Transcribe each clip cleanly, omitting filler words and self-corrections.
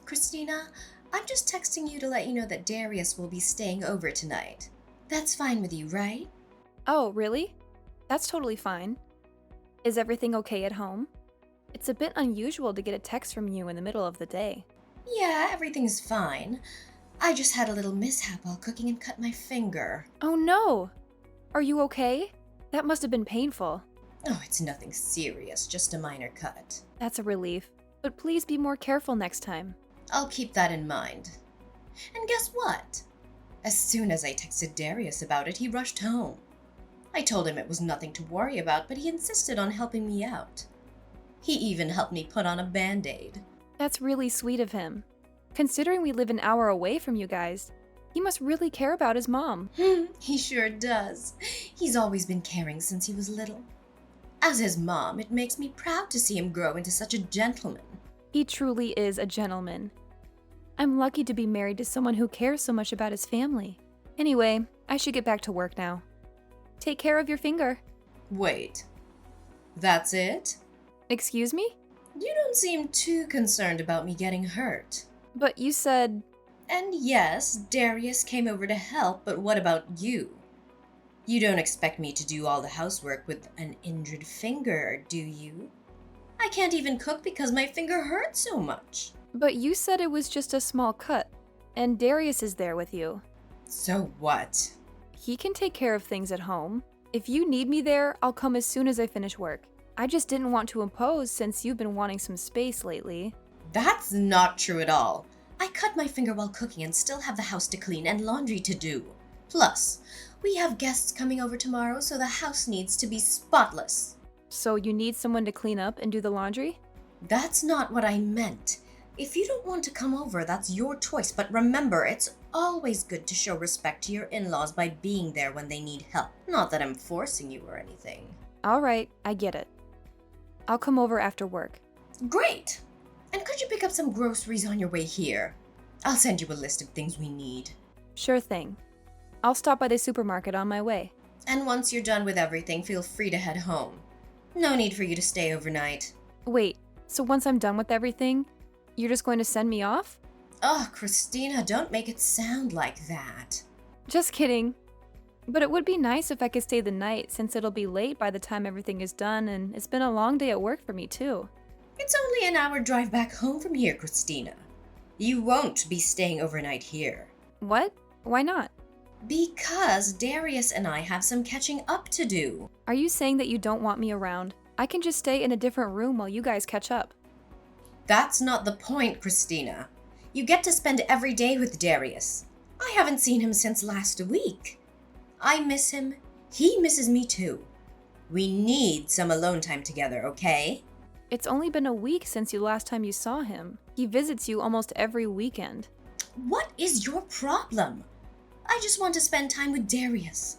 Christina, I'm just texting you to let you know that Darius will be staying over tonight. That's fine with you, right? Oh, really? That's totally fine. Is everything okay at home? It's a bit unusual to get a text from you in the middle of the day. Yeah, everything's fine. I just had a little mishap while cooking and cut my finger. Oh no! Are you okay? That must have been painful. Oh, it's nothing serious, just a minor cut. That's a relief. But please be more careful next time. I'll keep that in mind. And guess what? As soon as I texted Darius about it, he rushed home. I told him it was nothing to worry about, but he insisted on helping me out. He even helped me put on a Band-Aid. That's really sweet of him. Considering we live an hour away from you guys, he must really care about his mom. He sure does. He's always been caring since he was little. As his mom, it makes me proud to see him grow into such a gentleman. He truly is a gentleman. I'm lucky to be married to someone who cares so much about his family. Anyway, I should get back to work now. Take care of your finger. Wait, that's it? Excuse me? You don't seem too concerned about me getting hurt. But you said... And yes, Darius came over to help, but what about you? You don't expect me to do all the housework with an injured finger, do you? I can't even cook because my finger hurts so much. But you said it was just a small cut, and Darius is there with you. So what? He can take care of things at home. If you need me there, I'll come as soon as I finish work. I just didn't want to impose since you've been wanting some space lately. That's not true at all. I cut my finger while cooking and still have the house to clean and laundry to do. Plus, we have guests coming over tomorrow, so the house needs to be spotless. So you need someone to clean up and do the laundry? That's not what I meant. If you don't want to come over, that's your choice, but remember, it's always good to show respect to your in-laws by being there when they need help. Not that I'm forcing you or anything. All right, I get it. I'll come over after work. Great! And could you pick up some groceries on your way here? I'll send you a list of things we need. Sure thing. I'll stop by the supermarket on my way. And once you're done with everything, feel free to head home. No need for you to stay overnight. Wait, so once I'm done with everything, you're just going to send me off? Oh, Christina, don't make it sound like that. Just kidding. But it would be nice if I could stay the night since it'll be late by the time everything is done and it's been a long day at work for me too. It's only an hour drive back home from here, Christina. You won't be staying overnight here. What? Why not? Because Darius and I have some catching up to do. Are you saying that you don't want me around? I can just stay in a different room while you guys catch up. That's not the point, Christina. You get to spend every day with Darius. I haven't seen him since last week. I miss him. He misses me too. We need some alone time together, okay? It's only been a week since the last time you saw him. He visits you almost every weekend. What is your problem? I just want to spend time with Darius.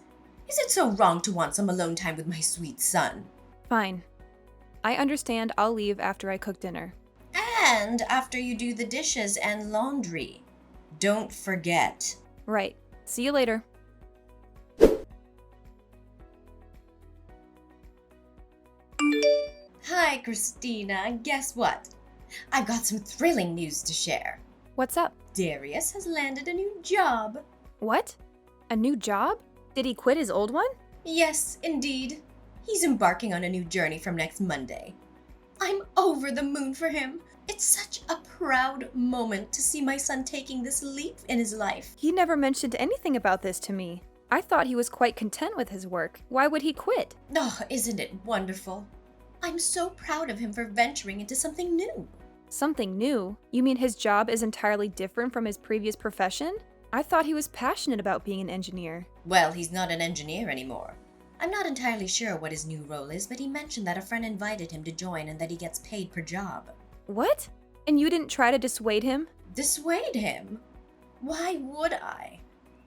Is it so wrong to want some alone time with my sweet son? Fine. I understand. I'll leave after I cook dinner. And after you do the dishes and laundry. Don't forget. Right. See you later. Hi, Christina. Guess what? I've got some thrilling news to share. What's up? Darius has landed a new job. What? A new job? Did he quit his old one? Yes, indeed. He's embarking on a new journey from next Monday. I'm over the moon for him. It's such a proud moment to see my son taking this leap in his life. He never mentioned anything about this to me. I thought he was quite content with his work. Why would he quit? Oh, isn't it wonderful? I'm so proud of him for venturing into something new. Something new? You mean his job is entirely different from his previous profession? I thought he was passionate about being an engineer. Well, he's not an engineer anymore. I'm not entirely sure what his new role is, but he mentioned that a friend invited him to join and that he gets paid per job. What? And you didn't try to dissuade him? Dissuade him? Why would I?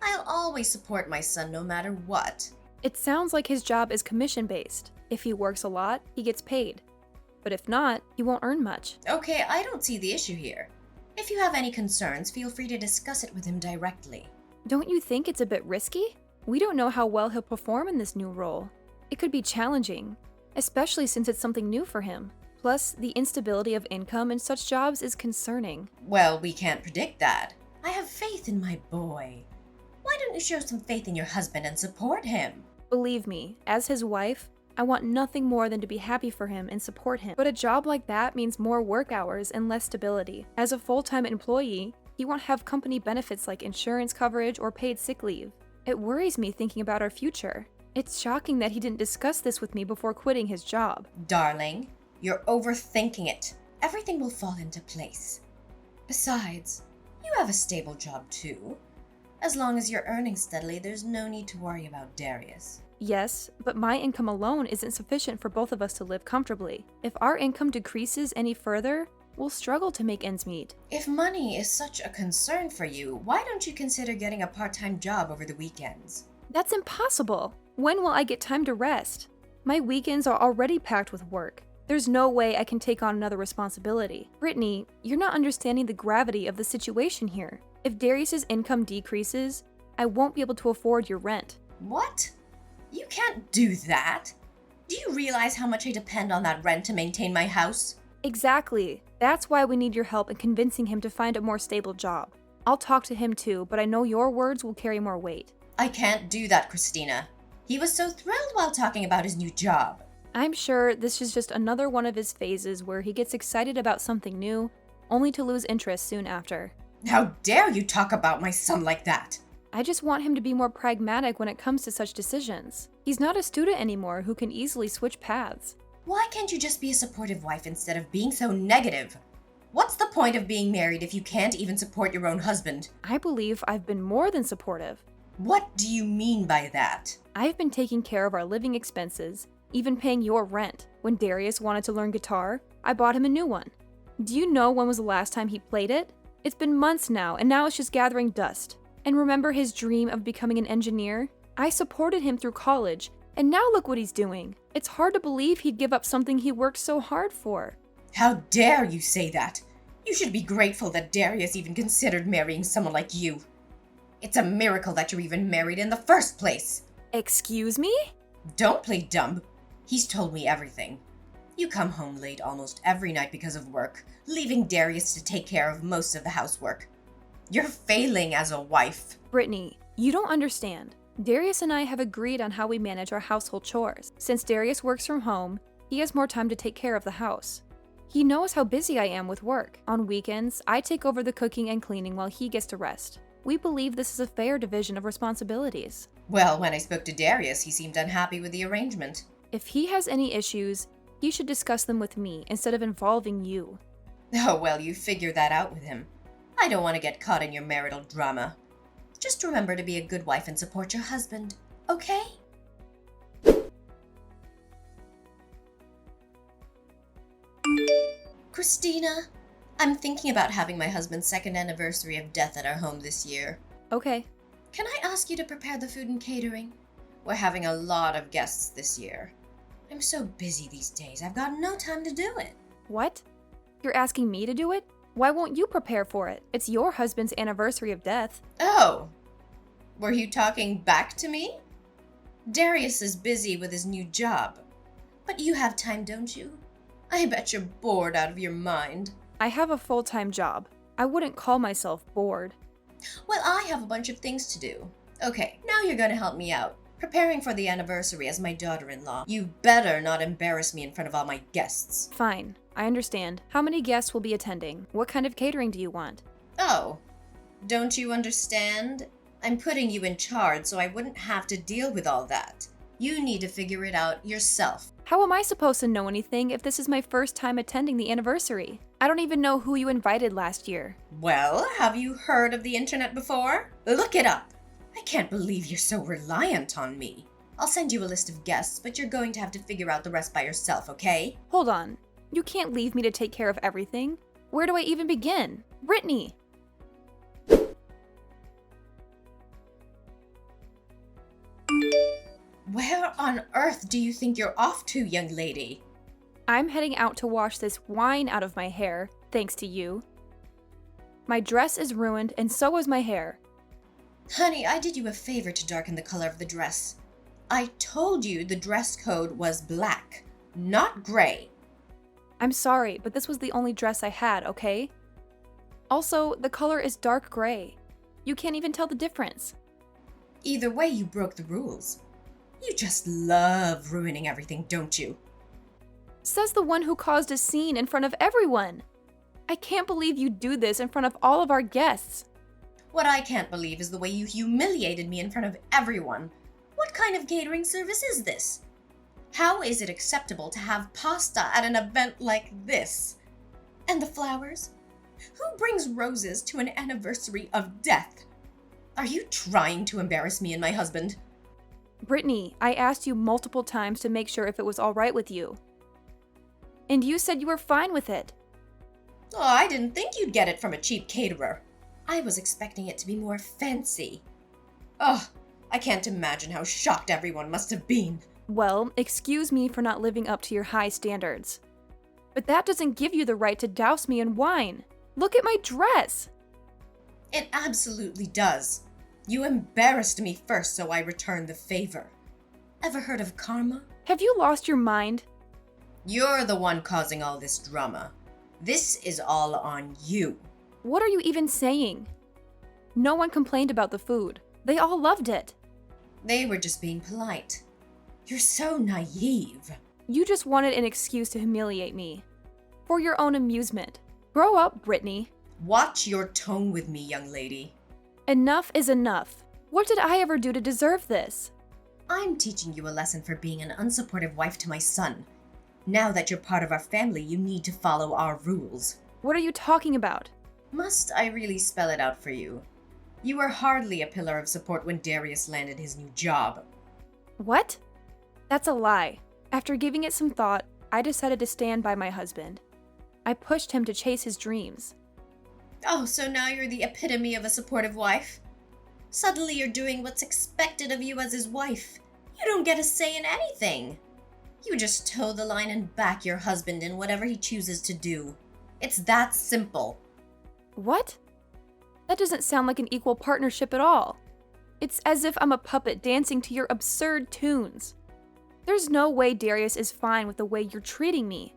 I'll always support my son no matter what. It sounds like his job is commission-based. If he works a lot, he gets paid. But if not, he won't earn much. Okay, I don't see the issue here. If you have any concerns, feel free to discuss it with him directly. Don't you think it's a bit risky? We don't know how well he'll perform in this new role. It could be challenging, especially since it's something new for him. Plus, the instability of income in such jobs is concerning. Well, we can't predict that. I have faith in my boy. Why don't you show some faith in your husband and support him? Believe me, as his wife, I want nothing more than to be happy for him and support him. But a job like that means more work hours and less stability. As a full-time employee, he won't have company benefits like insurance coverage or paid sick leave. It worries me thinking about our future. It's shocking that he didn't discuss this with me before quitting his job. Darling, you're overthinking it. Everything will fall into place. Besides, you have a stable job too. As long as you're earning steadily, there's no need to worry about Darius. Yes, but my income alone isn't sufficient for both of us to live comfortably. If our income decreases any further, we'll struggle to make ends meet. If money is such a concern for you, why don't you consider getting a part-time job over the weekends? That's impossible. When will I get time to rest? My weekends are already packed with work. There's no way I can take on another responsibility. Brittany, you're not understanding the gravity of the situation here. If Darius's income decreases, I won't be able to afford your rent. What? You can't do that. Do you realize how much I depend on that rent to maintain my house? Exactly. That's why we need your help in convincing him to find a more stable job. I'll talk to him too, but I know your words will carry more weight. I can't do that, Christina. He was so thrilled while talking about his new job. I'm sure this is just another one of his phases where he gets excited about something new, only to lose interest soon after. How dare you talk about my son like that? I just want him to be more pragmatic when it comes to such decisions. He's not a student anymore who can easily switch paths. Why can't you just be a supportive wife instead of being so negative? What's the point of being married if you can't even support your own husband? I believe I've been more than supportive. What do you mean by that? I've been taking care of our living expenses, even paying your rent. When Darius wanted to learn guitar, I bought him a new one. Do you know when was the last time he played it? It's been months now, and now it's just gathering dust. And remember his dream of becoming an engineer? I supported him through college, and now look what he's doing. It's hard to believe he'd give up something he worked so hard for. How dare you say that? You should be grateful that Darius even considered marrying someone like you. It's a miracle that you're even married in the first place. Excuse me? Don't play dumb. He's told me everything. You come home late almost every night because of work, leaving Darius to take care of most of the housework. You're failing as a wife. Brittany, you don't understand. Darius and I have agreed on how we manage our household chores. Since Darius works from home, he has more time to take care of the house. He knows how busy I am with work. On weekends, I take over the cooking and cleaning while he gets to rest. We believe this is a fair division of responsibilities. Well, when I spoke to Darius, he seemed unhappy with the arrangement. If he has any issues, he should discuss them with me instead of involving you. Oh, well, you figure that out with him. I don't want to get caught in your marital drama. Just remember to be a good wife and support your husband, okay? Christina, I'm thinking about having my husband's second anniversary of death at our home this year. Okay. Can I ask you to prepare the food and catering? We're having a lot of guests this year. I'm so busy these days, I've got no time to do it. What? You're asking me to do it? Why won't you prepare for it? It's your husband's anniversary of death. Oh, were you talking back to me? Darius is busy with his new job. But you have time, don't you? I bet you're bored out of your mind. I have a full-time job. I wouldn't call myself bored. Well, I have a bunch of things to do. Okay, now you're gonna help me out. Preparing for the anniversary as my daughter-in-law. You better not embarrass me in front of all my guests. Fine, I understand. How many guests will be attending? What kind of catering do you want? Oh, don't you understand? I'm putting you in charge so I wouldn't have to deal with all that. You need to figure it out yourself. How am I supposed to know anything if this is my first time attending the anniversary? I don't even know who you invited last year. Well, have you heard of the internet before? Look it up. I can't believe you're so reliant on me. I'll send you a list of guests, but you're going to have to figure out the rest by yourself, okay? Hold on. You can't leave me to take care of everything. Where do I even begin? Brittany! Where on earth do you think you're off to, young lady? I'm heading out to wash this wine out of my hair, thanks to you. My dress is ruined, and so is my hair. Honey, I did you a favor to darken the color of the dress. I told you the dress code was black, not gray. I'm sorry, but this was the only dress I had, okay? Also, the color is dark gray. You can't even tell the difference. Either way, you broke the rules. You just love ruining everything, don't you? Says the one who caused a scene in front of everyone. I can't believe you do this in front of all of our guests. What I can't believe is the way you humiliated me in front of everyone. What kind of catering service is this? How is it acceptable to have pasta at an event like this? And the flowers? Who brings roses to an anniversary of death? Are you trying to embarrass me and my husband? Brittany, I asked you multiple times to make sure if it was all right with you. And you said you were fine with it. Oh, I didn't think you'd get it from a cheap caterer. I was expecting it to be more fancy. Oh, I can't imagine how shocked everyone must have been. Well, excuse me for not living up to your high standards. But that doesn't give you the right to douse me in wine. Look at my dress! It absolutely does. You embarrassed me first, so I returned the favor. Ever heard of karma? Have you lost your mind? You're the one causing all this drama. This is all on you. What are you even saying? No one complained about the food. They all loved it. They were just being polite. You're so naive. You just wanted an excuse to humiliate me. For your own amusement. Grow up, Brittany. Watch your tone with me, young lady. Enough is enough. What did I ever do to deserve this? I'm teaching you a lesson for being an unsupportive wife to my son. Now that you're part of our family, you need to follow our rules. What are you talking about? Must I really spell it out for you? You were hardly a pillar of support when Darius landed his new job. What? That's a lie. After giving it some thought, I decided to stand by my husband. I pushed him to chase his dreams. Oh, so now you're the epitome of a supportive wife? Suddenly you're doing what's expected of you as his wife. You don't get a say in anything. You just toe the line and back your husband in whatever he chooses to do. It's that simple. What? That doesn't sound like an equal partnership at all. It's as if I'm a puppet dancing to your absurd tunes. There's no way Darius is fine with the way you're treating me.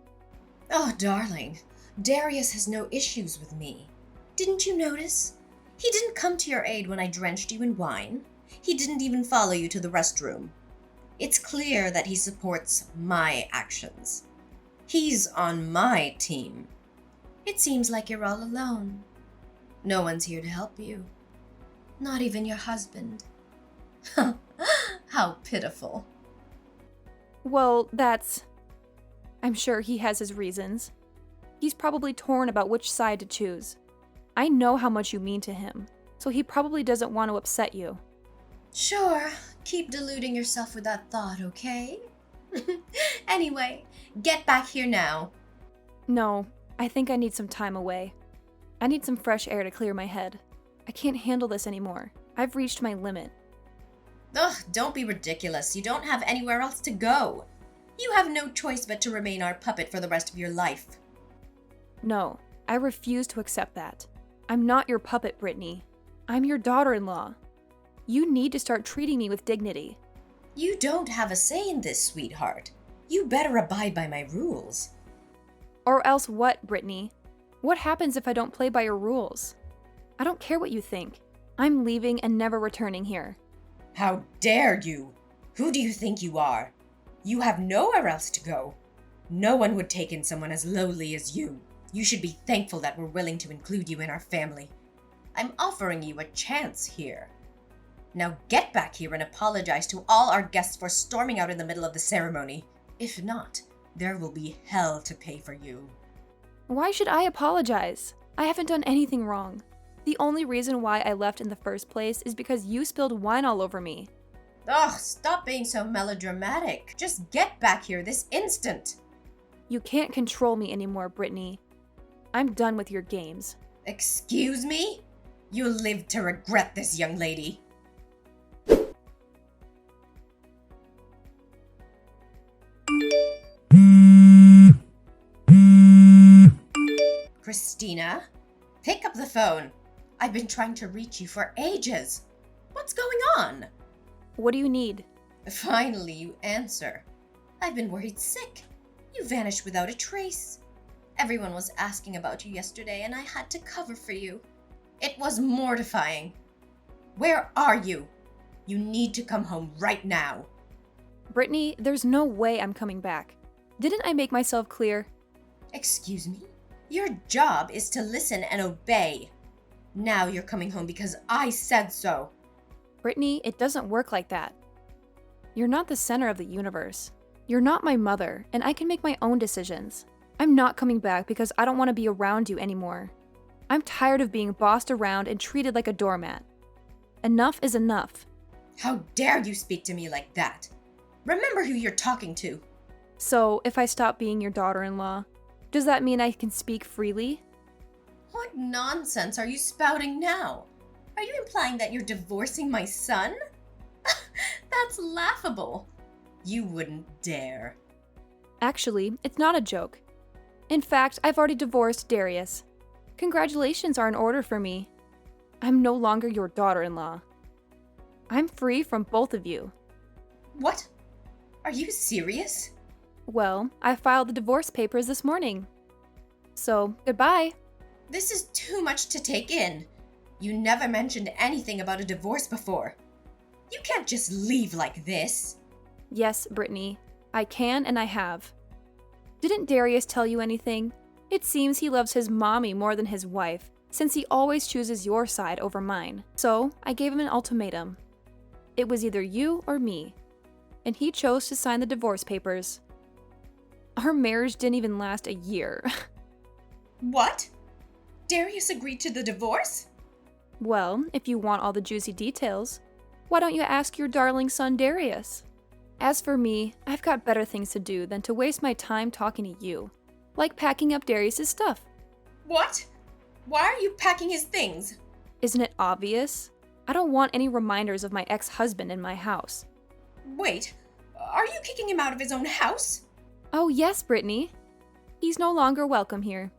Oh, darling, Darius has no issues with me. Didn't you notice? He didn't come to your aid when I drenched you in wine. He didn't even follow you to the restroom. It's clear that he supports my actions. He's on my team. It seems like you're all alone. No one's here to help you. Not even your husband. How pitiful. Well, I'm sure he has his reasons. He's probably torn about which side to choose. I know how much you mean to him, so he probably doesn't want to upset you. Sure, keep deluding yourself with that thought, okay? Anyway, get back here now. No, I think I need some time away. I need some fresh air to clear my head. I can't handle this anymore. I've reached my limit. Ugh, don't be ridiculous. You don't have anywhere else to go. You have no choice but to remain our puppet for the rest of your life. No, I refuse to accept that. I'm not your puppet, Brittany. I'm your daughter-in-law. You need to start treating me with dignity. You don't have a say in this, sweetheart. You better abide by my rules. Or else what, Brittany? What happens if I don't play by your rules? I don't care what you think. I'm leaving and never returning here. How dare you? Who do you think you are? You have nowhere else to go. No one would take in someone as lowly as you. You should be thankful that we're willing to include you in our family. I'm offering you a chance here. Now get back here and apologize to all our guests for storming out in the middle of the ceremony. If not, there will be hell to pay for you. Why should I apologize? I haven't done anything wrong. The only reason why I left in the first place is because you spilled wine all over me. Ugh, stop being so melodramatic. Just get back here this instant. You can't control me anymore, Brittany. I'm done with your games. Excuse me? You'll live to regret this, young lady. Christina, pick up the phone. I've been trying to reach you for ages. What's going on? What do you need? Finally, you answer. I've been worried sick. You vanished without a trace. Everyone was asking about you yesterday, and I had to cover for you. It was mortifying. Where are you? You need to come home right now. Brittany, there's no way I'm coming back. Didn't I make myself clear? Excuse me? Your job is to listen and obey. Now you're coming home because I said so. Brittany, it doesn't work like that. You're not the center of the universe. You're not my mother, and I can make my own decisions. I'm not coming back because I don't want to be around you anymore. I'm tired of being bossed around and treated like a doormat. Enough is enough. How dare you speak to me like that? Remember who you're talking to. So, if I stop being your daughter-in-law, does that mean I can speak freely? What nonsense are you spouting now? Are you implying that you're divorcing my son? That's laughable. You wouldn't dare. Actually, it's not a joke. In fact, I've already divorced Darius. Congratulations are in order for me. I'm no longer your daughter-in-law. I'm free from both of you. What? Are you serious? Well, I filed the divorce papers this morning. So, goodbye. This is too much to take in. You never mentioned anything about a divorce before. You can't just leave like this. Yes, Brittany, I can and I have. Didn't Darius tell you anything? It seems he loves his mommy more than his wife, since he always chooses your side over mine. So, I gave him an ultimatum. It was either you or me, and he chose to sign the divorce papers. Our marriage didn't even last a year. What? Darius agreed to the divorce? Well, if you want all the juicy details, why don't you ask your darling son Darius? As for me, I've got better things to do than to waste my time talking to you, like packing up Darius's stuff. What? Why are you packing his things? Isn't it obvious? I don't want any reminders of my ex-husband in my house. Wait, are you kicking him out of his own house? Oh yes, Brittany. He's no longer welcome here.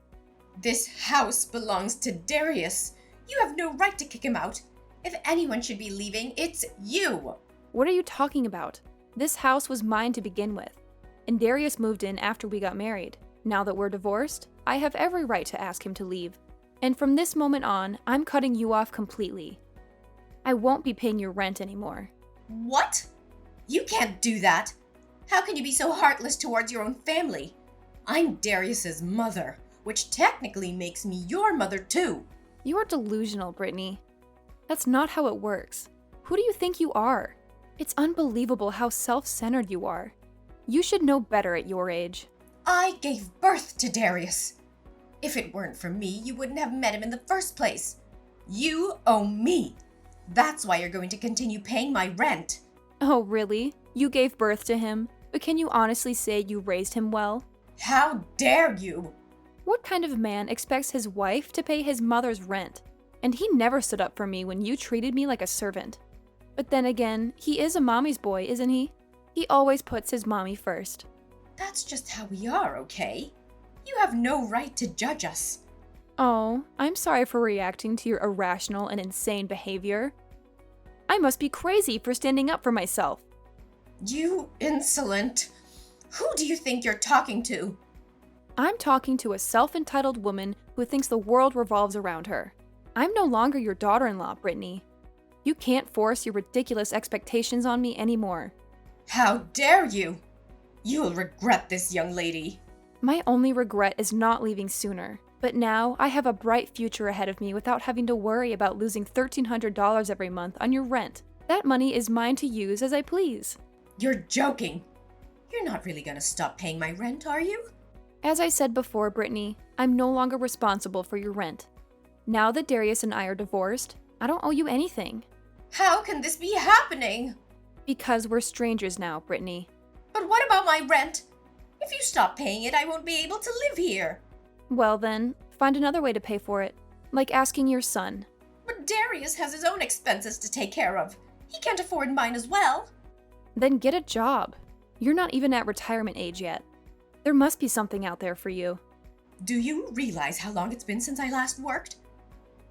This house belongs to Darius. You have no right to kick him out. If anyone should be leaving, it's you. What are you talking about? This house was mine to begin with, and Darius moved in after we got married. Now that we're divorced, I have every right to ask him to leave. And from this moment on, I'm cutting you off completely. I won't be paying your rent anymore. What? You can't do that. How can you be so heartless towards your own family? I'm Darius's mother, which technically makes me your mother too. You are delusional, Brittany. That's not how it works. Who do you think you are? It's unbelievable how self-centered you are. You should know better at your age. I gave birth to Darius. If it weren't for me, you wouldn't have met him in the first place. You owe me. That's why you're going to continue paying my rent. Oh, really? You gave birth to him, but can you honestly say you raised him well? How dare you? What kind of man expects his wife to pay his mother's rent? And he never stood up for me when you treated me like a servant. But then again, he is a mommy's boy, isn't he? He always puts his mommy first. That's just how we are, okay? You have no right to judge us. Oh, I'm sorry for reacting to your irrational and insane behavior. I must be crazy for standing up for myself. You insolent. Who do you think you're talking to? I'm talking to a self-entitled woman who thinks the world revolves around her. I'm no longer your daughter-in-law, Brittany. You can't force your ridiculous expectations on me anymore. How dare you? You'll regret this, young lady. My only regret is not leaving sooner. But now I have a bright future ahead of me without having to worry about losing $1,300 every month on your rent. That money is mine to use as I please. You're joking. You're not really gonna stop paying my rent, are you? As I said before, Brittany, I'm no longer responsible for your rent. Now that Darius and I are divorced, I don't owe you anything. How can this be happening? Because we're strangers now, Brittany. But what about my rent? If you stop paying it, I won't be able to live here. Well then, find another way to pay for it, like asking your son. But Darius has his own expenses to take care of. He can't afford mine as well. Then get a job. You're not even at retirement age yet. There must be something out there for you. Do you realize how long it's been since I last worked?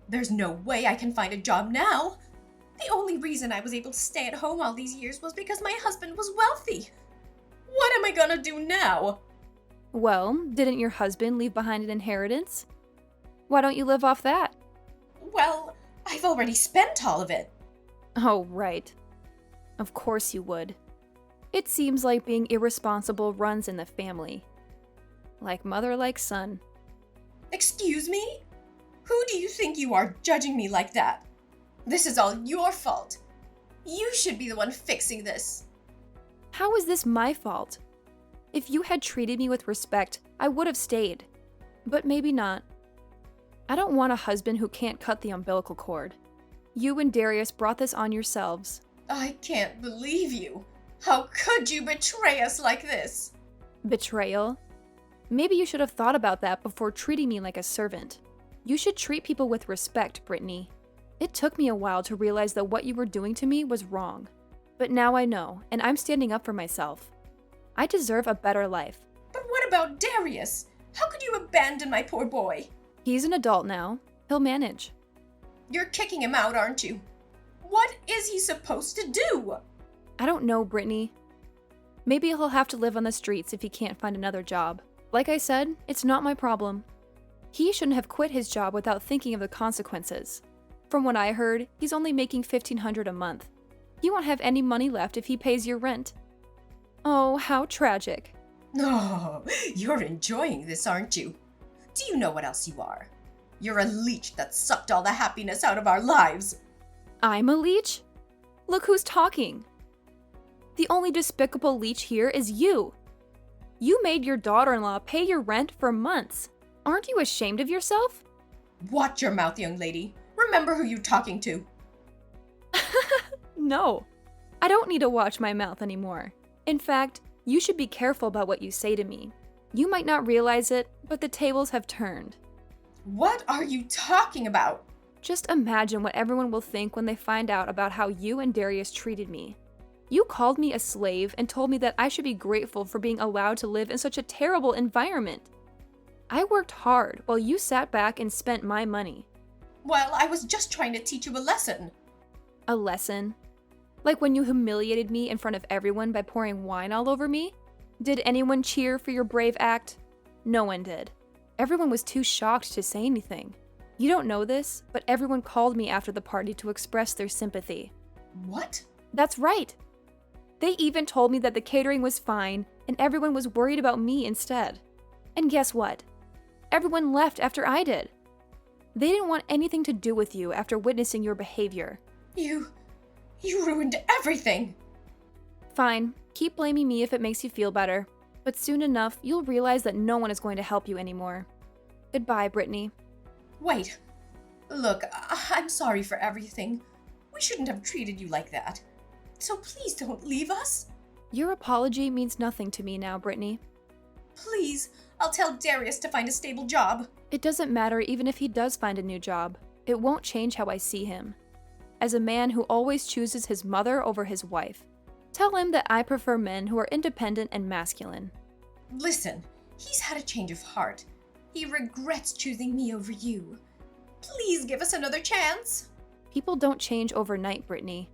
There's no way I can find a job now. The only reason I was able to stay at home all these years was because my husband was wealthy. What am I gonna do now? Well, didn't your husband leave behind an inheritance? Why don't you live off that? Well, I've already spent all of it. Oh, right. Of course you would. It seems like being irresponsible runs in the family. Like mother, like son. Excuse me? Who do you think you are judging me like that? This is all your fault. You should be the one fixing this. How is this my fault? If you had treated me with respect, I would have stayed. But maybe not. I don't want a husband who can't cut the umbilical cord. You and Darius brought this on yourselves. I can't believe you. How could you betray us like this? Betrayal? Maybe you should have thought about that before treating me like a servant. You should treat people with respect, Brittany. It took me a while to realize that what you were doing to me was wrong. But now I know, and I'm standing up for myself. I deserve a better life. But what about Darius? How could you abandon my poor boy? He's an adult now. He'll manage. You're kicking him out, aren't you? What is he supposed to do? I don't know, Brittany. Maybe he'll have to live on the streets if he can't find another job. Like I said, it's not my problem. He shouldn't have quit his job without thinking of the consequences. From what I heard, he's only making $1,500 a month. He won't have any money left if he pays your rent. Oh, how tragic. Oh, you're enjoying this, aren't you? Do you know what else you are? You're a leech that sucked all the happiness out of our lives. I'm a leech? Look who's talking. The only despicable leech here is you. You made your daughter-in-law pay your rent for months. Aren't you ashamed of yourself? Watch your mouth, young lady. Remember who you're talking to. No, I don't need to watch my mouth anymore. In fact, you should be careful about what you say to me. You might not realize it, but the tables have turned. What are you talking about? Just imagine what everyone will think when they find out about how you and Darius treated me. You called me a slave and told me that I should be grateful for being allowed to live in such a terrible environment. I worked hard while you sat back and spent my money. Well, I was just trying to teach you a lesson. A lesson? Like when you humiliated me in front of everyone by pouring wine all over me? Did anyone cheer for your brave act? No one did. Everyone was too shocked to say anything. You don't know this, but everyone called me after the party to express their sympathy. What? That's right. They even told me that the catering was fine and everyone was worried about me instead. And guess what? Everyone left after I did. They didn't want anything to do with you after witnessing your behavior. You ruined everything. Fine, keep blaming me if it makes you feel better. But soon enough, you'll realize that no one is going to help you anymore. Goodbye, Brittany. Wait. Look, I'm sorry for everything. We shouldn't have treated you like that. So please don't leave us. Your apology means nothing to me now, Brittany. Please, I'll tell Darius to find a stable job. It doesn't matter even if he does find a new job. It won't change how I see him. As a man who always chooses his mother over his wife, tell him that I prefer men who are independent and masculine. Listen, he's had a change of heart. He regrets choosing me over you. Please give us another chance. People don't change overnight, Brittany.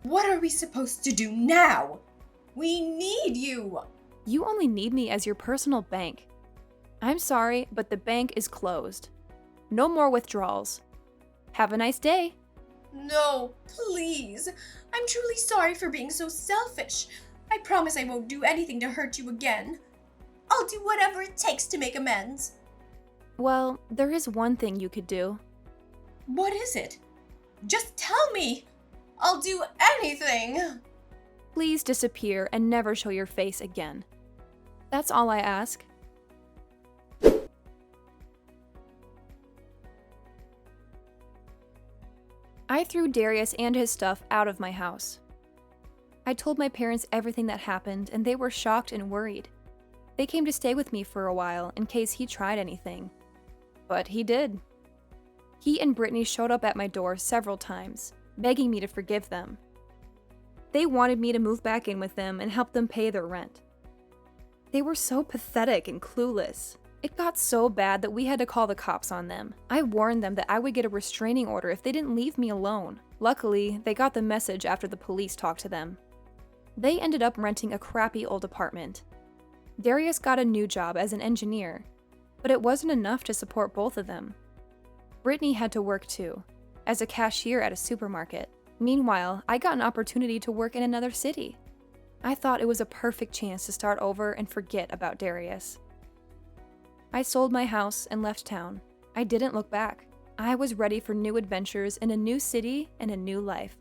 What are we supposed to do now? We need you. You only need me as your personal bank. I'm sorry, but the bank is closed. No more withdrawals. Have a nice day. No, please. I'm truly sorry for being so selfish. I promise I won't do anything to hurt you again. I'll do whatever it takes to make amends. Well, there is one thing you could do. What is it? Just tell me. I'll do anything. Please disappear and never show your face again. That's all I ask. I threw Darius and his stuff out of my house. I told my parents everything that happened, and they were shocked and worried. They came to stay with me for a while in case he tried anything. But he did. He and Brittany showed up at my door several times, begging me to forgive them. They wanted me to move back in with them and help them pay their rent. They were so pathetic and clueless. It got so bad that we had to call the cops on them. I warned them that I would get a restraining order if they didn't leave me alone. Luckily, they got the message after the police talked to them. They ended up renting a crappy old apartment. Darius got a new job as an engineer, but it wasn't enough to support both of them. Brittany had to work too, as a cashier at a supermarket. Meanwhile, I got an opportunity to work in another city. I thought it was a perfect chance to start over and forget about Darius. I sold my house and left town. I didn't look back. I was ready for new adventures in a new city and a new life.